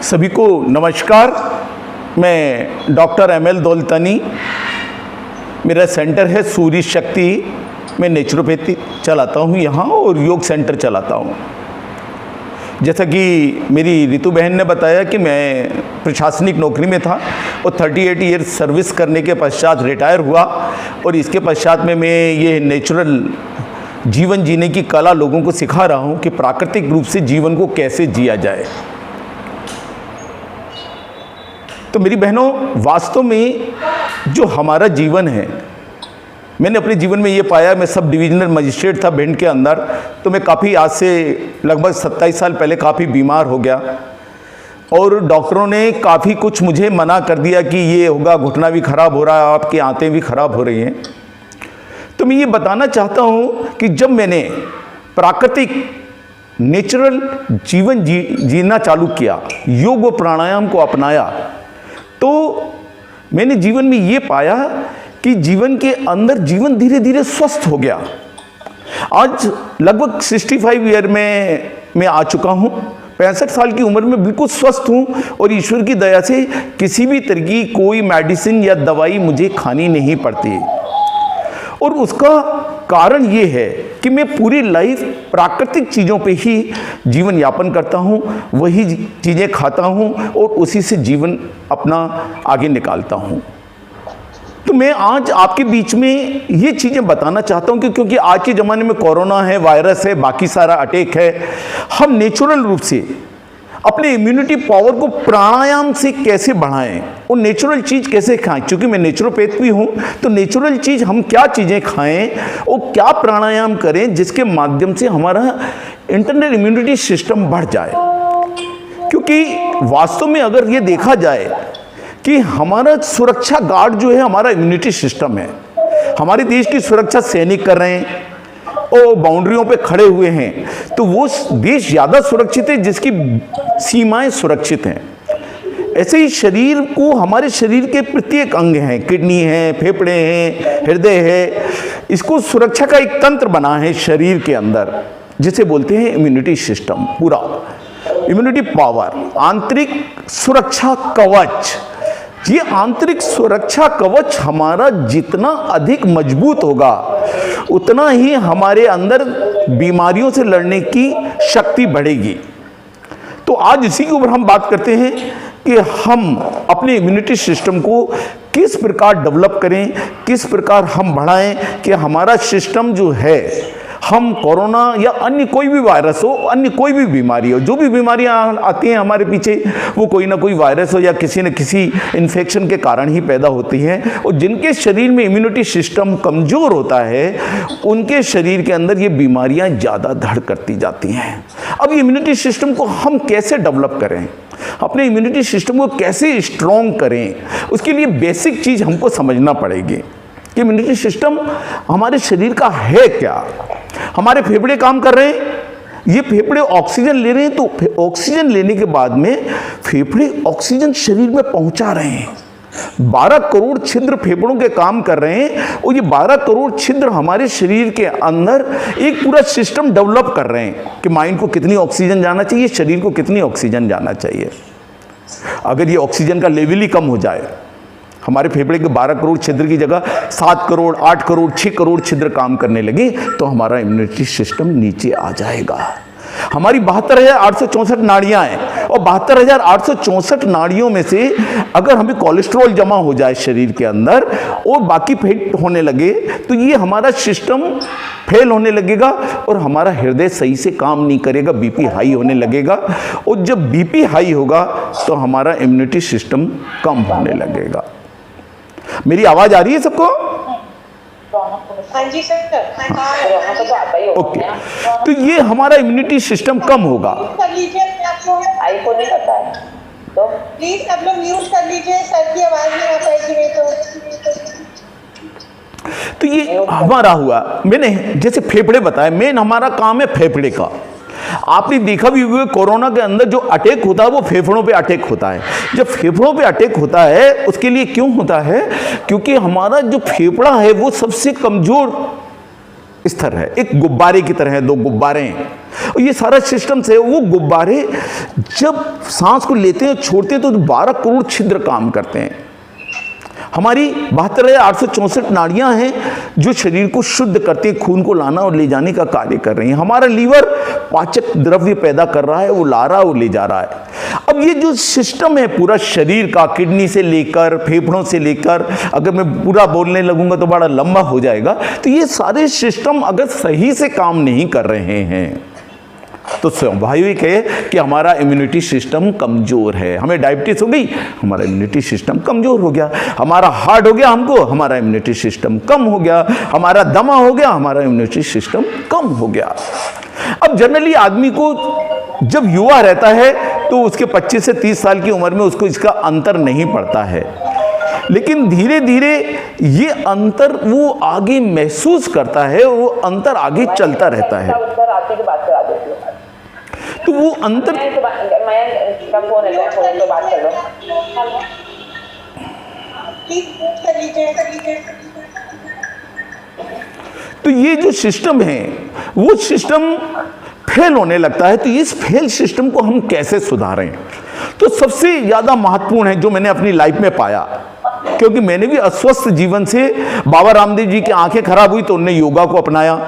सभी को नमस्कार। मैं डॉक्टर एम एल दौलतानी, मेरा सेंटर है सूर्य शक्ति। मैं नेचुरोपैथी चलाता हूँ यहाँ और योग सेंटर चलाता हूँ। जैसा कि मेरी रितु बहन ने बताया कि मैं प्रशासनिक नौकरी में था और 38 ईयर सर्विस करने के पश्चात रिटायर हुआ और इसके पश्चात में मैं ये नेचुरल जीवन जीने की कला लोगों को सिखा रहा हूँ कि प्राकृतिक रूप से जीवन को कैसे जिया जाए। तो मेरी बहनों, वास्तव में जो हमारा जीवन है, मैंने अपने जीवन में ये पाया, मैं सब डिविजनल मजिस्ट्रेट था भिंड के अंदर, तो मैं काफ़ी आज से लगभग 27 साल पहले काफ़ी बीमार हो गया और डॉक्टरों ने काफ़ी कुछ मुझे मना कर दिया कि ये होगा, घुटना भी खराब हो रहा है, आपकी आंतें भी खराब हो रही हैं। तो मैं ये बताना चाहता हूँ कि जब मैंने प्राकृतिक नेचुरल जीवन जीना चालू किया, योग व प्राणायाम को अपनाया, तो मैंने जीवन में ये पाया कि जीवन के अंदर जीवन धीरे धीरे स्वस्थ हो गया। आज लगभग 65 ईयर में मैं आ चुका हूँ। 65 साल की उम्र में बिल्कुल स्वस्थ हूँ और ईश्वर की दया से किसी भी तरह की कोई मेडिसिन या दवाई मुझे खानी नहीं पड़ती। और उसका कारण ये है कि मैं पूरी लाइफ प्राकृतिक चीज़ों पे ही जीवन यापन करता हूँ, वही चीज़ें खाता हूँ और उसी से जीवन अपना आगे निकालता हूँ। तो मैं आज आपके बीच में ये चीज़ें बताना चाहता हूँ कि क्योंकि आज के ज़माने में कोरोना है, वायरस है, बाकी सारा अटैक है, हम नेचुरल रूप से अपने इम्यूनिटी पावर को प्राणायाम से कैसे बढ़ाएं और नेचुरल चीज़ कैसे खाएं। क्योंकि मैं नेचुरोपैथ भी हूं, तो नेचुरल चीज़ हम क्या चीज़ें खाएं और क्या प्राणायाम करें जिसके माध्यम से हमारा इंटरनल इम्यूनिटी सिस्टम बढ़ जाए। क्योंकि वास्तव में अगर ये देखा जाए कि हमारा सुरक्षा गार्ड जो है हमारा इम्यूनिटी सिस्टम है। हमारे देश की सुरक्षा सैनिक कर रहे हैं और बाउंड्रियों पे खड़े हुए हैं, तो वो देश ज़्यादा सुरक्षित है जिसकी सीमाएं सुरक्षित हैं। ऐसे ही शरीर को, हमारे शरीर के प्रत्येक अंग हैं, किडनी है, फेफड़े हैं, हृदय है, इसको सुरक्षा का एक तंत्र बना है शरीर के अंदर, जिसे बोलते हैं इम्यूनिटी सिस्टम। पूरा इम्यूनिटी पावर, आंतरिक सुरक्षा कवच। ये आंतरिक सुरक्षा कवच हमारा जितना अधिक मजबूत होगा उतना ही हमारे अंदर बीमारियों से लड़ने की शक्ति बढ़ेगी। तो आज इसी के ऊपर हम बात करते हैं कि हम अपने इम्यूनिटी सिस्टम को किस प्रकार डेवलप करें, किस प्रकार हम बढ़ाएं कि हमारा सिस्टम जो है, हम कोरोना या अन्य कोई भी वायरस हो, अन्य कोई भी बीमारी हो, जो भी बीमारियां आती हैं हमारे पीछे, वो कोई ना कोई वायरस हो या किसी न किसी इन्फेक्शन के कारण ही पैदा होती हैं। और जिनके शरीर में इम्यूनिटी सिस्टम कमज़ोर होता है, उनके शरीर के अंदर ये बीमारियां ज़्यादा धड़ करती जाती हैं। अब इम्यूनिटी सिस्टम को हम कैसे डेवलप करें, अपने इम्यूनिटी सिस्टम को कैसे स्ट्रॉन्ग करें, उसके लिए बेसिक चीज़ हमको समझना पड़ेगी कि इम्यूनिटी सिस्टम हमारे शरीर का है क्या। हमारे फेफड़े काम कर रहे हैं, ये फेफड़े ऑक्सीजन ले रहे हैं, तो ऑक्सीजन लेने के बाद में फेफड़े ऑक्सीजन शरीर में पहुंचा रहे हैं। 12 करोड़ छिद्र फेफड़ों के काम कर रहे हैं और ये 12 करोड़ छिद्र हमारे शरीर के अंदर एक पूरा सिस्टम डेवलप कर रहे हैं कि माइंड को कितनी ऑक्सीजन जाना चाहिए, शरीर को कितनी ऑक्सीजन जाना चाहिए। अगर ये ऑक्सीजन का लेवल ही कम हो जाए, हमारे फेफड़े के 12 करोड़ छिद्र की जगह 7 करोड़, 8 करोड़, 6 करोड़ छिद्र काम करने लगे, तो हमारा इम्यूनिटी सिस्टम नीचे आ जाएगा। हमारी 72,864 नाड़ियां हैं और 72,864 नाड़ियों में से अगर हमें कोलेस्ट्रॉल जमा हो जाए शरीर के अंदर और बाकी फेट होने लगे, तो ये हमारा सिस्टम फेल होने लगेगा और हमारा हृदय सही से काम नहीं करेगा, बीपी हाई होने लगेगा। और जब बीपी हाई होगा तो हमारा इम्यूनिटी सिस्टम कम होने लगेगा। मेरी आवाज आ रही है सबको? हाँ जी सर। ओके, तो ये हमारा इम्यूनिटी सिस्टम कम होगा। कर लीजिए, आपको आईफोन नहीं करता है तो प्लीज सब लोग म्यूट कर लीजिए, सर की आवाज नहीं आ पाएगी नहीं तो ये हमारा हुआ। मैंने जैसे फेफड़े बताए, मेन हमारा काम है फेफड़े का। आपने देखा भी होगा कोरोना के अंदर जो अटैक होता है वो फेफड़ों पे अटैक होता है। जब फेफड़ों पे अटैक होता है, उसके लिए क्यों होता है? क्योंकि हमारा जो फेफड़ा है वो सबसे कमजोर स्तर है, एक गुब्बारे की तरह है, दो गुब्बारे हैं और ये सारा सिस्टम से वो गुब्बारे जब सांस को लेते हैं छोड़ते हैं तो 12 करोड़ छिद्र काम करते हैं। हमारी 72,864 नाड़ियां हैं जो शरीर को शुद्ध करती हैं, खून को लाना और ले जाने का कार्य कर रही हैं। हमारा लीवर पाचक द्रव्य पैदा कर रहा है, वो ला रहा है, वो ले जा रहा है। अब ये जो सिस्टम है पूरा शरीर का, किडनी से लेकर फेफड़ों से लेकर, अगर मैं पूरा बोलने लगूंगा तो बड़ा लंबा हो जाएगा, तो ये सारे सिस्टम अगर सही से काम नहीं कर रहे हैं तो स्वाभाविक है कि हमारा इम्यूनिटी सिस्टम कमजोर है। हमें डायबिटीज हो गई, हमारा इम्यूनिटी सिस्टम कमजोर हो गया। हमारा हार्ट हो गया हमको, हमारा इम्यूनिटी सिस्टम कम हो गया। हमारा दमा हो गया, हमारा इम्यूनिटी सिस्टम कम हो गया। अब जनरली आदमी को जब युवा रहता है तो उसके 25 से 30 साल की उम्र में उसको इसका अंतर नहीं पड़ता है, लेकिन धीरे धीरे ये अंतर वो आगे महसूस करता है, वो अंतर आगे चलता रहता है। तो वो अंतर तो ये जो सिस्टम है वो सिस्टम फेल होने लगता है। तो इस फेल सिस्टम को हम कैसे सुधारें? तो सबसे ज़्यादा महत्वपूर्ण है जो मैंने अपनी लाइफ में पाया, क्योंकि मैंने भी अस्वस्थ जीवन से, बाबा रामदेव जी की आंखें खराब हुई तो उन्होंने योगा को अपनाया,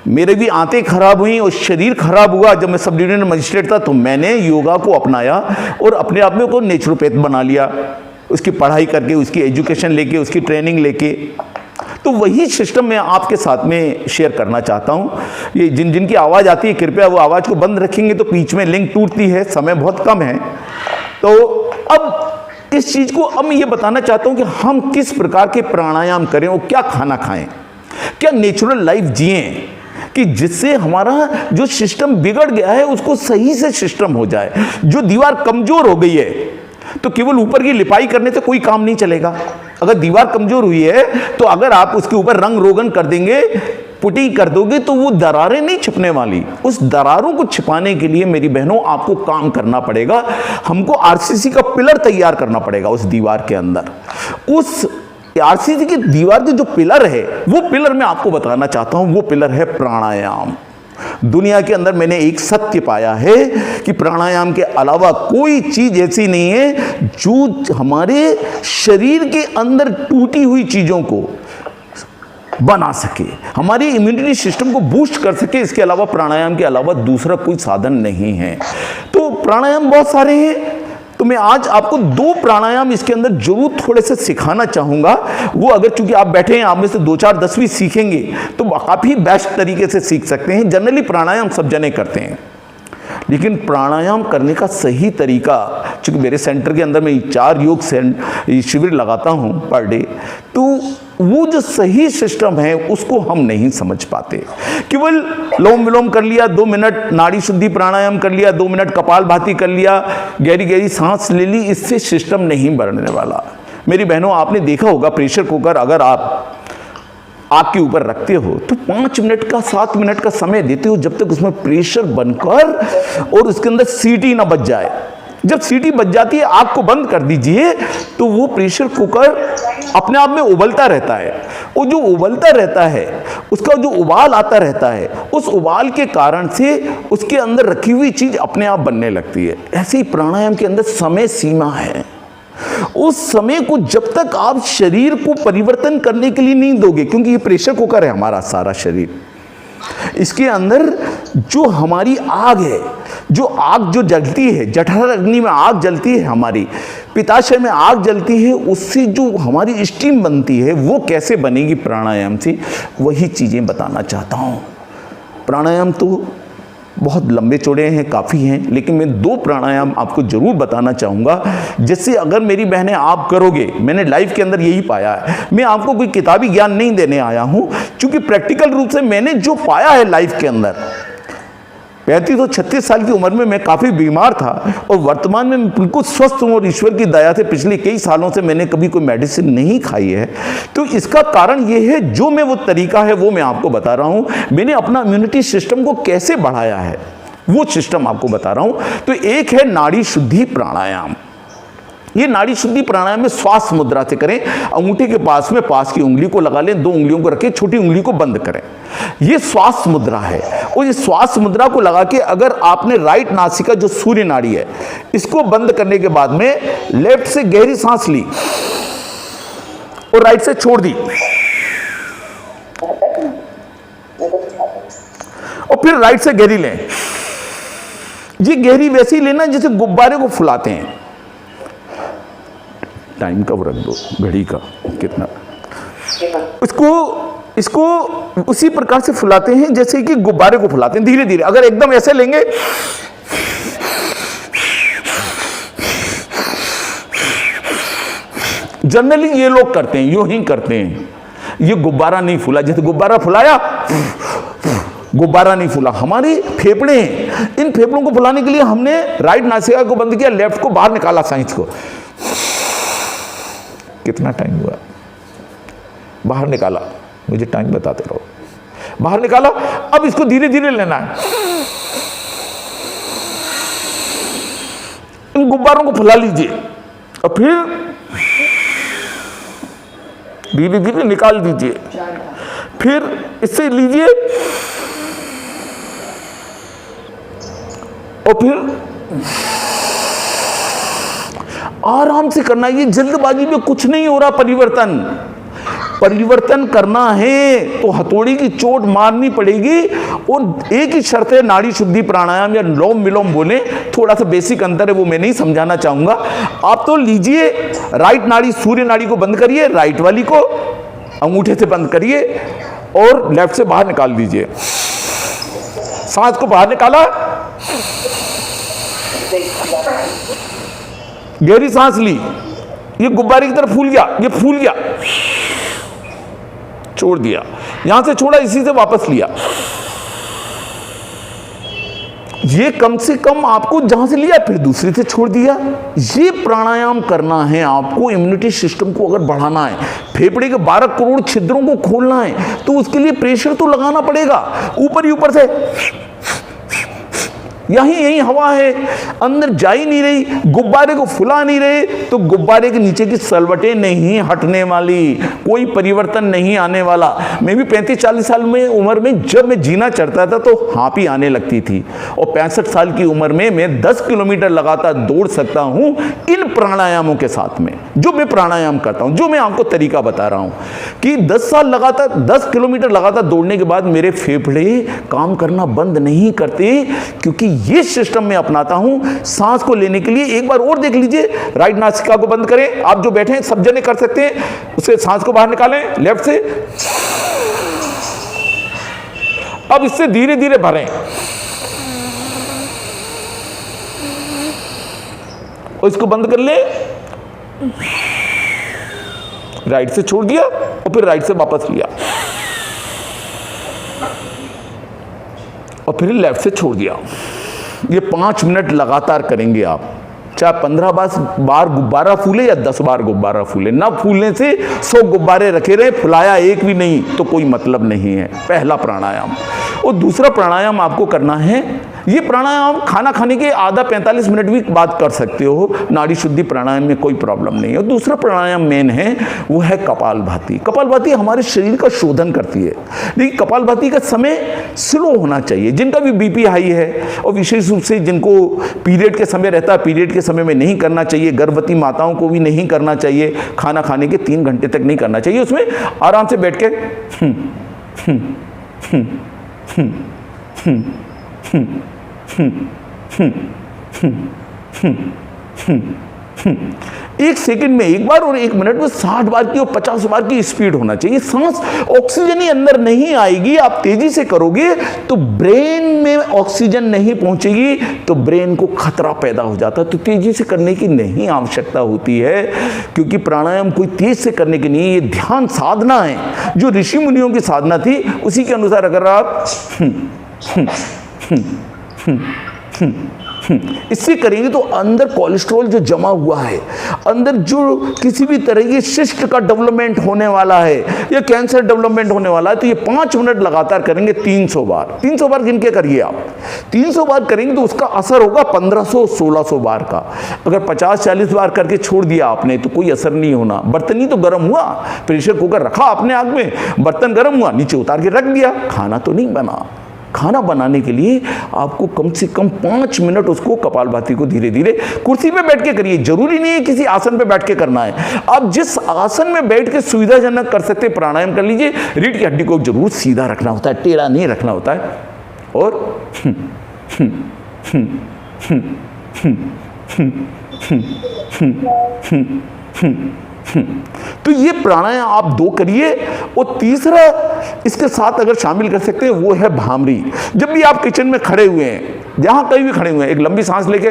मेरे भी आंतें खराब हुई और शरीर खराब हुआ जब मैं सब डिवीजनल मजिस्ट्रेट था तो मैंने योगा को अपनाया और अपने आप में को नेचुरोपैथ बना लिया, उसकी पढ़ाई करके, उसकी एजुकेशन लेके, उसकी ट्रेनिंग लेके। तो वही सिस्टम मैं आपके साथ में शेयर करना चाहता हूँ। ये जिनकी आवाज़ आती है कृपया वो आवाज़ को बंद रखेंगे तो बीच में लिंक टूटती है, समय बहुत कम है। तो अब इस चीज़ को अब मैं ये बताना चाहता हूँ कि हम किस प्रकार के प्राणायाम करें और क्या खाना खाएं, क्या नेचुरल लाइफ जिएं कि जिससे हमारा जो सिस्टम बिगड़ गया है उसको सही से सिस्टम हो जाए। जो दीवार कमजोर हो गई है तो केवल ऊपर की लिपाई करने से कोई काम नहीं चलेगा। अगर दीवार कमजोर हुई है तो अगर आप उसके ऊपर रंग रोगन कर देंगे, पुट्टी कर दोगे तो वो दरारें नहीं छिपने वाली। उस दरारों को छिपाने के लिए मेरी बहनों आपको काम करना पड़ेगा। हमको आरसीसी का पिलर तैयार करना पड़ेगा उस दीवार के अंदर। उस आरसीसी की दीवार के जो पिलर है वो पिलर मैं आपको बताना चाहता हूं, वो पिलर है प्राणायाम। दुनिया के अंदर मैंने एक सत्य पाया है कि प्राणायाम के अलावा कोई चीज ऐसी नहीं है जो हमारे शरीर के अंदर टूटी हुई चीजों को बना सके, हमारी इम्यूनिटी सिस्टम को बूस्ट कर सके। इसके अलावा प्राणायाम के अलावा दूसरा कोई साधन नहीं है। तो प्राणायाम बहुत सारे हैं, तो मैं आज आपको 2 प्राणायाम इसके अंदर जरूर थोड़े से सिखाना चाहूंगा। वो अगर चूंकि आप बैठे हैं, आप में से 2-4 10 भी सीखेंगे तो काफी बेस्ट तरीके से सीख सकते हैं। जनरली प्राणायाम सब जने करते हैं, लेकिन प्राणायाम करने का सही तरीका, चूंकि मेरे सेंटर के अंदर मैं 4 योग शिविर लगाता हूं पर डे, तो वो जो सही सिस्टम है उसको हम नहीं समझ पाते। केवल लोम विलोम कर लिया, 2 मिनट नाड़ी शुद्धि प्राणायाम कर लिया, 2 मिनट कपालभाति कर लिया, गहरी गहरी सांस ले ली, इससे सिस्टम नहीं बढ़ने वाला। मेरी बहनों, आपने देखा होगा प्रेशर कुकर अगर आप आग के ऊपर रखते हो तो 5 मिनट का 7 मिनट का समय देते हो जब तक उसमें प्रेशर बनकर और उसके अंदर सीटी ना बच जाए। जब सीटी बच जाती है आग को बंद कर दीजिए तो वो प्रेशर कुकर अपने आप में उबलता रहता है। वो जो उबलता रहता है उसका जो उबाल आता रहता है, उस उबाल के कारण से उसके अंदर रखी हुई चीज अपने आप बनने लगती है। ऐसे ही प्राणायाम के अंदर समय सीमा है। उस समय को जब तक आप शरीर को परिवर्तन करने के लिए नहीं दोगे, क्योंकि ये प्रेशर कुकर है हमारा सारा शरीर, इसके अंदर जो हमारी आग है, जो आग जो जलती है, जठर अग्नि में आग जलती है, हमारी पित्ताशय में आग जलती है, उससे जो हमारी स्टीम बनती है वो कैसे बनेगी प्राणायाम से, वही चीज़ें बताना चाहता हूँ। प्राणायाम तो बहुत लंबे चौड़े हैं, काफ़ी हैं, लेकिन मैं 2 प्राणायाम आपको जरूर बताना चाहूँगा जिससे अगर मेरी बहनें आप करोगे, मैंने लाइफ के अंदर यही पाया है। मैं आपको कोई किताबी ज्ञान नहीं देने आया हूँ, क्योंकि प्रैक्टिकल रूप से मैंने जो पाया है लाइफ के अंदर। 35 और 36 साल की उम्र में मैं काफ़ी बीमार था और वर्तमान में बिल्कुल स्वस्थ हूँ और ईश्वर की दया से पिछले कई सालों से मैंने कभी कोई मेडिसिन नहीं खाई है। तो इसका कारण ये है, जो मैं वो तरीका है वो मैं आपको बता रहा हूँ। मैंने अपना इम्यूनिटी सिस्टम को कैसे बढ़ाया है वो सिस्टम आपको बता रहा हूँ। तो एक है नाड़ी शुद्धि प्राणायाम। ये नाड़ी शुद्धि प्राणायाम में श्वास मुद्रा से करें। अंगूठे के पास में पास की उंगली को लगा लें, 2 उंगलियों को रखें, छोटी उंगली को बंद करें। ये श्वास मुद्रा है। और ये श्वास मुद्रा को लगा के अगर आपने राइट नासिका जो सूर्य नाड़ी है इसको बंद करने के बाद में लेफ्ट से गहरी सांस ली और राइट से छोड़ दी, और फिर राइट से गहरी लें। ये गहरी वैसे ही लेना जैसे गुब्बारे को फुलाते हैं। टाइम का वो रख दो, घड़ी का कितना, इसको उसी प्रकार से फुलाते हैं जैसे कि गुब्बारे को फुलाते हैं, धीरे धीरे। अगर एकदम ऐसे लेंगे जनरली ये लोग करते हैं, यूं ही करते हैं। ये गुब्बारा नहीं फूला, जैसे गुब्बारा फुलाया, गुब्बारा नहीं फूला। हमारे फेफड़े हैं, इन फेफड़ों को फुलाने के लिए हमने राइट नासिका को बंद किया, लेफ्ट को बाहर निकाला, साइंस को। कितना टाइम हुआ? बाहर निकाला, मुझे टाइम बताते रहो। बाहर निकाला, अब इसको धीरे धीरे लेना है। इन गुब्बारों को फुला लीजिए और फिर धीरे धीरे निकाल दीजिए। फिर इससे लीजिए और फिर आराम से करना। ये जल्दबाजी में कुछ नहीं हो रहा। परिवर्तन करना है तो हथौड़ी की चोट मारनी पड़ेगी। और एक ही शर्त है, नाड़ी शुद्धि प्राणायाम या लोम विलोम बोले, थोड़ा सा बेसिक अंतर है, वो मैं नहीं समझाना चाहूंगा। आप तो लीजिए, राइट नाड़ी सूर्य नाड़ी को बंद करिए, राइट वाली को अंगूठे से बंद करिए और लेफ्ट से बाहर निकाल दीजिए। सांस को बाहर निकाला, गहरी सांस ली, ये गुब्बारे की तरफ फूल गया, ये फूल गया, छोड़ दिया, यहां से छोड़ा, इसी से वापस लिया। ये कम से कम आपको जहां से लिया फिर दूसरे से छोड़ दिया। ये प्राणायाम करना है आपको। इम्यूनिटी सिस्टम को अगर बढ़ाना है, फेफड़े के 12 करोड़ छिद्रों को खोलना है, तो उसके लिए प्रेशर तो लगाना पड़ेगा। ऊपर ही ऊपर से यही हवा है, अंदर जा ही नहीं रही, गुब्बारे को फुला नहीं रहे, तो गुब्बारे के नीचे की सलवटें नहीं हटने वाली, कोई परिवर्तन नहीं आने वाला। मैं भी 35-40 साल में उम्र में जब मैं जीना चढ़ता था तो हाँपी आने लगती थी, और 65 साल की उम्र में मैं 10 किलोमीटर लगातार दौड़ सकता हूं इन प्राणायामों के साथ में। जो मैं प्राणायाम करता हूं, जो मैं आपको तरीका बता रहा हूं कि 10 साल लगातार 10 किलोमीटर लगातार दौड़ने के बाद मेरे फेफड़े काम करना बंद नहीं करते, क्योंकि ये सिस्टम मैं अपनाता हूं सांस को लेने के लिए। एक बार और देख लीजिए, राइट नासिका को बंद करें, आप जो बैठे हैं सब जने कर सकते हैं, उससे सांस को बाहर निकालें लेफ्ट से, अब इससे धीरे धीरे भरें और इसको बंद कर ले, राइट से छोड़ दिया और फिर राइट से वापस लिया और फिर लेफ्ट से छोड़ दिया। ये 5 मिनट लगातार करेंगे आप, चाहे 15 बार गुब्बारा फूले या 10 बार गुब्बारा फूले। ना फूलने से 100 गुब्बारे रखे रहे, फुलाया एक भी नहीं तो कोई मतलब नहीं है। पहला प्राणायाम। और दूसरा प्राणायाम आपको करना है, ये प्राणायाम खाना खाने के आधा 45 मिनट भी बाद कर सकते हो, नाड़ी शुद्धि प्राणायाम में कोई प्रॉब्लम नहीं है। और दूसरा प्राणायाम मेन है, वो है कपालभाति। कपालभाति हमारे शरीर का शोधन करती है, लेकिन कपालभाति का समय स्लो होना चाहिए। जिनका भी बीपी हाई है और विशेष रूप से जिनको पीरियड के समय रहता है, पीरियड के समय में नहीं करना चाहिए। गर्भवती माताओं को भी नहीं करना चाहिए, खाना खाने के 3 घंटे तक नहीं करना चाहिए। उसमें आराम से बैठ के 1 सेकंड में 1 बार और 1 मिनट में 60 बार की और 50 बार की स्पीड होना चाहिए। सांस ऑक्सीजन ही अंदर नहीं आएगी, आप तेजी से करोगे तो ब्रेन में ऑक्सीजन नहीं पहुंचेगी, तो ब्रेन को खतरा पैदा हो जाता है। तो तेजी से करने की नहीं आवश्यकता होती है, क्योंकि प्राणायाम कोई तेज से करने की नहीं है, ये ध्यान साधना है, जो ऋषि मुनियों की साधना थी। उसी के अनुसार अगर आप इससे करेंगे तो अंदर कोलेस्ट्रॉल जो जमा हुआ है, अंदर जो किसी भी तरह की शिस्ट का डेवलपमेंट होने वाला है या कैंसर डेवलपमेंट होने वाला है, तो ये 5 मिनट लगातार करेंगे 300 बार। 300 बार गिन के करिए आप। 300 बार करेंगे तो उसका असर होगा 1500-1600 बार का। अगर 50-40 बार करके छोड़ दिया आपने तो कोई असर नहीं होना। बर्तन ही तो गर्म हुआ, प्रेशर कुकर रखा आपने आग में, बर्तन गर्म हुआ, नीचे उतार के रख दिया, खाना तो नहीं बना। खाना बनाने के लिए आपको कम से कम 5 मिनट उसको कपालभाति को धीरे धीरे कुर्सी पे बैठ के करिए। जरूरी नहीं है किसी आसन पे बैठ के करना है, आप जिस आसन में बैठ के सुविधाजनक कर सकते प्राणायाम कर लीजिए। रीढ़ की हड्डी को जरूर सीधा रखना होता है, टेढ़ा नहीं रखना होता है। और तो ये प्राणायाम आप 2 करिए। और तीसरा इसके साथ अगर शामिल कर सकते हैं वो है भ्रामरी। जब भी आप किचन में खड़े हुए हैं, जहां कहीं भी खड़े हुए हैं, एक लंबी सांस लेके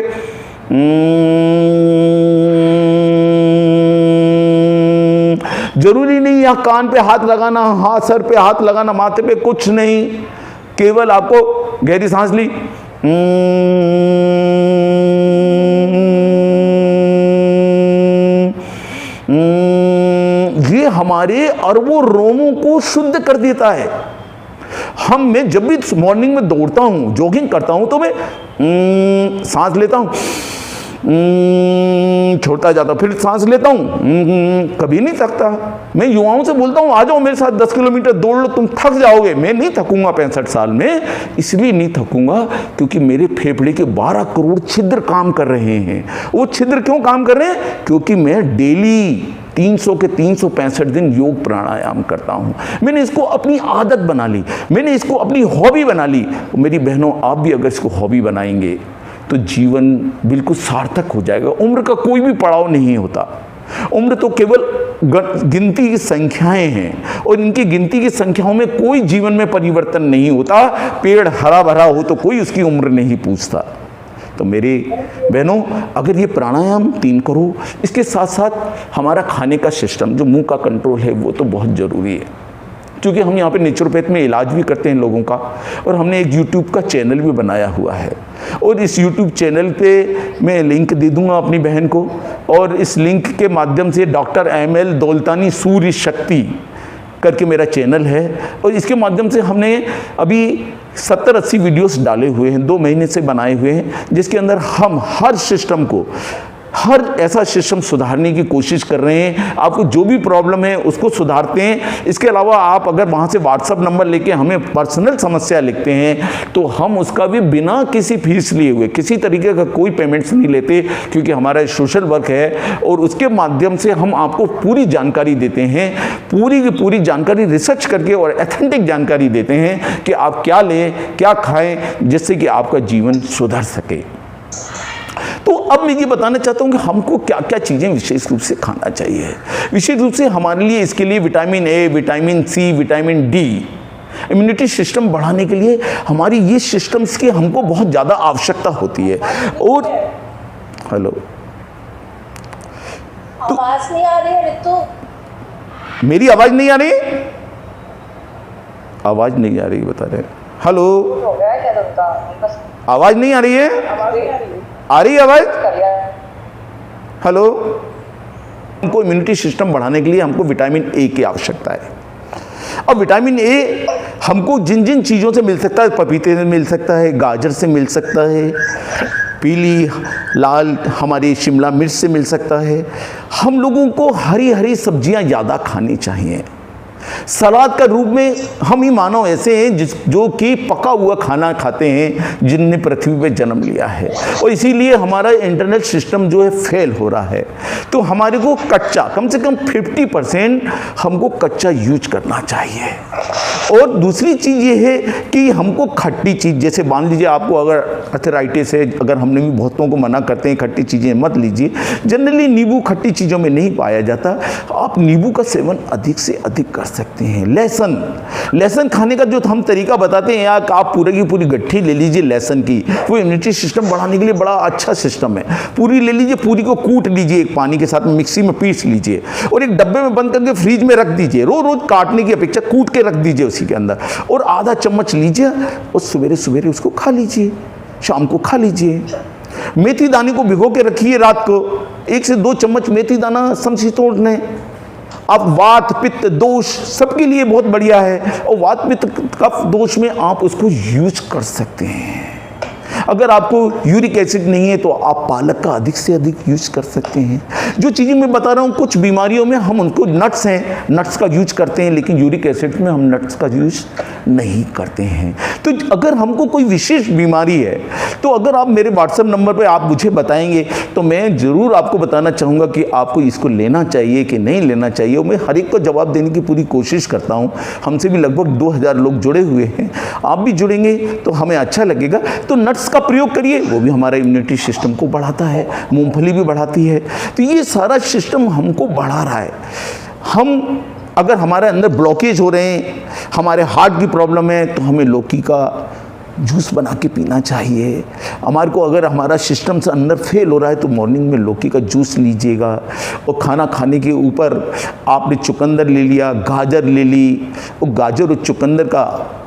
जरूरी नहीं यहाँ कान पे हाथ लगाना, हाथ सर पे हाथ लगाना, माथे पे कुछ नहीं, केवल आपको गहरी सांस ली, ये हमारे अरबों रोमों को शुद्ध कर देता है। मैं जब भी मॉर्निंग में दौड़ता हूं, जॉगिंग करता हूं, तो मैं सांस लेता हूं, छोड़ता जाता हूं, फिर सांस लेता हूं, कभी नहीं थकता। मैं युवाओं से बोलता हूं आ जाओ मेरे साथ 10 किलोमीटर दौड़ लो, तुम थक जाओगे। मैं नहीं थकूंगा 65 साल में। इसलिए नहीं थकूंगा क्योंकि मेरे फेफड़े के 12 करोड़ छिद्र काम कर रहे हैं। वो छिद्र क्यों काम कर रहे हैं? क्योंकि मैं डेली 300 के 365 दिन योग प्राणायाम करता हूं। मैंने इसको अपनी आदत बना ली, मैंने इसको अपनी हॉबी बना ली। मेरी बहनों, आप भी अगर इसको हॉबी बनाएंगे तो जीवन बिल्कुल सार्थक हो जाएगा। उम्र का कोई भी पड़ाव नहीं होता। उम्र तो केवल गिनती की संख्याएं हैं और इनकी गिनती की संख्याओं में कोई जीवन में परिवर्तन नहीं होता। पेड़ हरा भरा हो तो कोई उसकी उम्र नहीं पूछता। तो मेरे बहनों, अगर ये प्राणायाम 3 करो, इसके साथ साथ हमारा खाने का सिस्टम, जो मुंह का कंट्रोल है, वो तो बहुत ज़रूरी है। क्योंकि हम यहाँ पे नेचुरोपैथ में इलाज भी करते हैं लोगों का, और हमने एक यूट्यूब का चैनल भी बनाया हुआ है। और इस यूट्यूब चैनल पे मैं लिंक दे दूँगा अपनी बहन को, और इस लिंक के माध्यम से डॉक्टर ML दौलतानी सूर्य शक्ति करके मेरा चैनल है, और इसके माध्यम से हमने अभी 70-80 वीडियोस डाले हुए हैं, 2 महीने से बनाए हुए हैं, जिसके अंदर हम हर सिस्टम को, हर ऐसा सिस्टम सुधारने की कोशिश कर रहे हैं। आपको जो भी प्रॉब्लम है उसको सुधारते हैं। इसके अलावा आप अगर वहाँ से व्हाट्सअप नंबर लेके हमें पर्सनल समस्या लिखते हैं तो हम उसका भी बिना किसी फीस लिए हुए, किसी तरीके का कोई पेमेंट्स नहीं लेते, क्योंकि हमारा सोशल वर्क है। और उसके माध्यम से हम आपको पूरी जानकारी देते हैं, पूरी की पूरी जानकारी रिसर्च करके और एथेंटिक जानकारी देते हैं कि आप क्या लें, क्या खाएँ, जिससे कि आपका जीवन सुधर सके। तो अब मैं ये बताना चाहता हूँ कि हमको क्या क्या चीज़ें विशेष रूप से खाना चाहिए। विशेष रूप से हमारे लिए इसके लिए vitamin A, vitamin C, vitamin D, immunity system बढ़ाने के लिए हमारी ये सिस्टम्स की हमको बहुत ज़्यादा आवश्यकता होती है। और हेलो, तो आवाज नहीं आ रही है रितु? मेरी आवाज़ नहीं आ रही? आवाज़ नहीं आ रही बता रहे। हेलो, हो गया क्या तुमका? बस आवाज़ नहीं आ रही है? आवाज नहीं आ रही है। आ रही है आवाज़? कर लिया। हेलो, हमको इम्यूनिटी सिस्टम बढ़ाने के लिए हमको विटामिन ए की आवश्यकता है। अब विटामिन ए हमको जिन जिन चीज़ों से मिल सकता है, पपीते से मिल सकता है, गाजर से मिल सकता है, पीली लाल हमारी शिमला मिर्च से मिल सकता है। हम लोगों को हरी हरी सब्जियां ज़्यादा खानी चाहिए। सलाद का रूप में हम ही मानव ऐसे हैं जो कि पका हुआ खाना खाते हैं, जिनने पृथ्वी पे जन्म लिया है, और इसीलिए हमारा इंटरनेट सिस्टम जो है फेल हो रहा है। तो हमारे को कच्चा, कम से कम 50% हमको कच्चा यूज करना चाहिए। और दूसरी चीज़ ये है कि हमको खट्टी चीज़, जैसे मान लीजिए आपको अगर अर्थराइटिस है, अगर हमने भी बहुतों को मना करते हैं खट्टी चीज़ें मत लीजिए, जनरली नींबू खट्टी चीज़ों में नहीं पाया जाता। आप नींबू का सेवन अधिक से अधिक कर सकते हैं। लहसुन खाने का जो हम तरीका बताते हैं, या आप पूरे की पूरी गट्ठी ले लीजिए लहसुन की, वो इम्यूनिटी सिस्टम बढ़ाने के लिए बड़ा अच्छा सिस्टम है। पूरी ले लीजिए, पूरी को कूट लीजिए, एक पानी के साथ मिक्सी में पीस लीजिए और एक डब्बे में बंद करके फ्रिज में रख दीजिए। रोज रोज काटने की अपेक्षा कूट के रख दीजिए उसी के अंदर, और आधा चम्मच लीजिए और सवेरे सवेरे उसको खा लीजिए, शाम को खा लीजिए। मेथी दाने को भिगो के रखिए रात को, 1 से 2 चम्मच मेथी दाना समशीतोष्ण है। अब वात पित्त दोष सबके लिए बहुत बढ़िया है, और वात पित्त कफ दोष में आप उसको यूज कर सकते हैं। अगर आपको यूरिक एसिड नहीं है तो आप पालक का अधिक से अधिक यूज कर सकते हैं। जो चीज़ें मैं बता रहा हूँ, कुछ बीमारियों में हम उनको नट्स हैं, नट्स का यूज करते हैं, लेकिन यूरिक एसिड में हम नट्स का यूज नहीं करते हैं। तो अगर हमको कोई विशेष बीमारी है तो अगर आप मेरे व्हाट्सएप नंबर पर आप मुझे बताएंगे तो मैं ज़रूर आपको बताना चाहूँगा कि आपको इसको लेना चाहिए कि नहीं लेना चाहिए। और मैं हर एक को जवाब देने की पूरी कोशिश करता हूँ। हमसे भी लगभग 2000 लोग जुड़े हुए हैं, आप भी जुड़ेंगे तो हमें अच्छा लगेगा। तो नट्स का प्रयोग करिए, वो भी हमारा इम्यूनिटी सिस्टम को बढ़ाता है, मूंगफली भी बढ़ाती है। तो ये सारा सिस्टम हमको बढ़ा रहा है। हम अगर हमारे अंदर ब्लॉकेज हो रहे हैं, हमारे हार्ट की प्रॉब्लम है, तो हमें लौकी का जूस बना के पीना चाहिए। हमारे को अगर हमारा सिस्टम से अंदर फेल हो रहा है तो मॉर्निंग में लौकी का जूस लीजिएगा। और खाना खाने के ऊपर आपने चुकंदर ले लिया, गाजर ले ली, और गाजर और चुकंदर का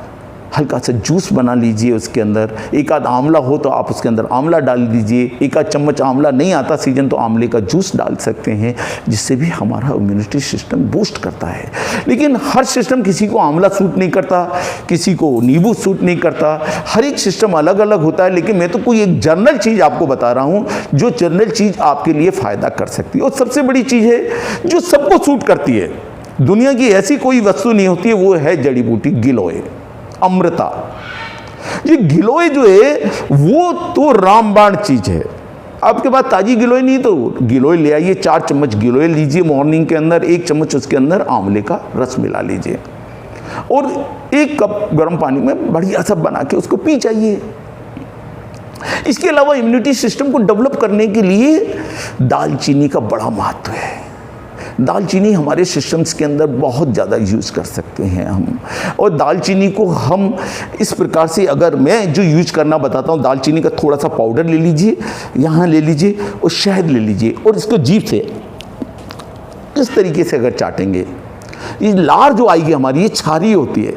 हल्का सा जूस बना लीजिए। उसके अंदर एक आध आंवला हो तो आप उसके अंदर आंवला डाल दीजिए। एक आध चम्मच आंवला नहीं आता सीजन तो आंवले का जूस डाल सकते हैं, जिससे भी हमारा इम्यूनिटी सिस्टम बूस्ट करता है। लेकिन हर सिस्टम, किसी को आंवला सूट नहीं करता, किसी को नींबू सूट नहीं करता, हर एक सिस्टम अलग अलग होता है। लेकिन मैं तो कोई एक जनरल चीज़ आपको बता रहा हूँ जो जनरल चीज़ आपके लिए फ़ायदा कर सकती है। और सबसे बड़ी चीज़ है जो सबको सूट करती है, दुनिया की ऐसी कोई वस्तु नहीं होती है, वो है जड़ी बूटी गिलोय, अमृता। ये गिलोय जो है वो तो रामबाण चीज है। आपके पास ताजी गिलोय नहीं तो गिलोय ले आइए, 4 चम्मच गिलोय लीजिए मॉर्निंग के अंदर, 1 चम्मच उसके अंदर आंवले का रस मिला लीजिए और 1 कप गर्म पानी में बढ़िया सा बना के उसको पी जाइए। इसके अलावा इम्यूनिटी सिस्टम को डेवलप करने के लिए दालचीनी का बड़ा महत्व है। दालचीनी हमारे सिस्टम्स के अंदर बहुत ज़्यादा यूज़ कर सकते हैं हम। और दालचीनी को हम इस प्रकार से, अगर मैं जो यूज करना बताता हूँ, दालचीनी का थोड़ा सा पाउडर ले लीजिए, यहाँ ले लीजिए, और शहद ले लीजिए, और इसको जीभ से इस तरीके से अगर चाटेंगे, ये लार जो आएगी हमारी, ये क्षारीय होती है।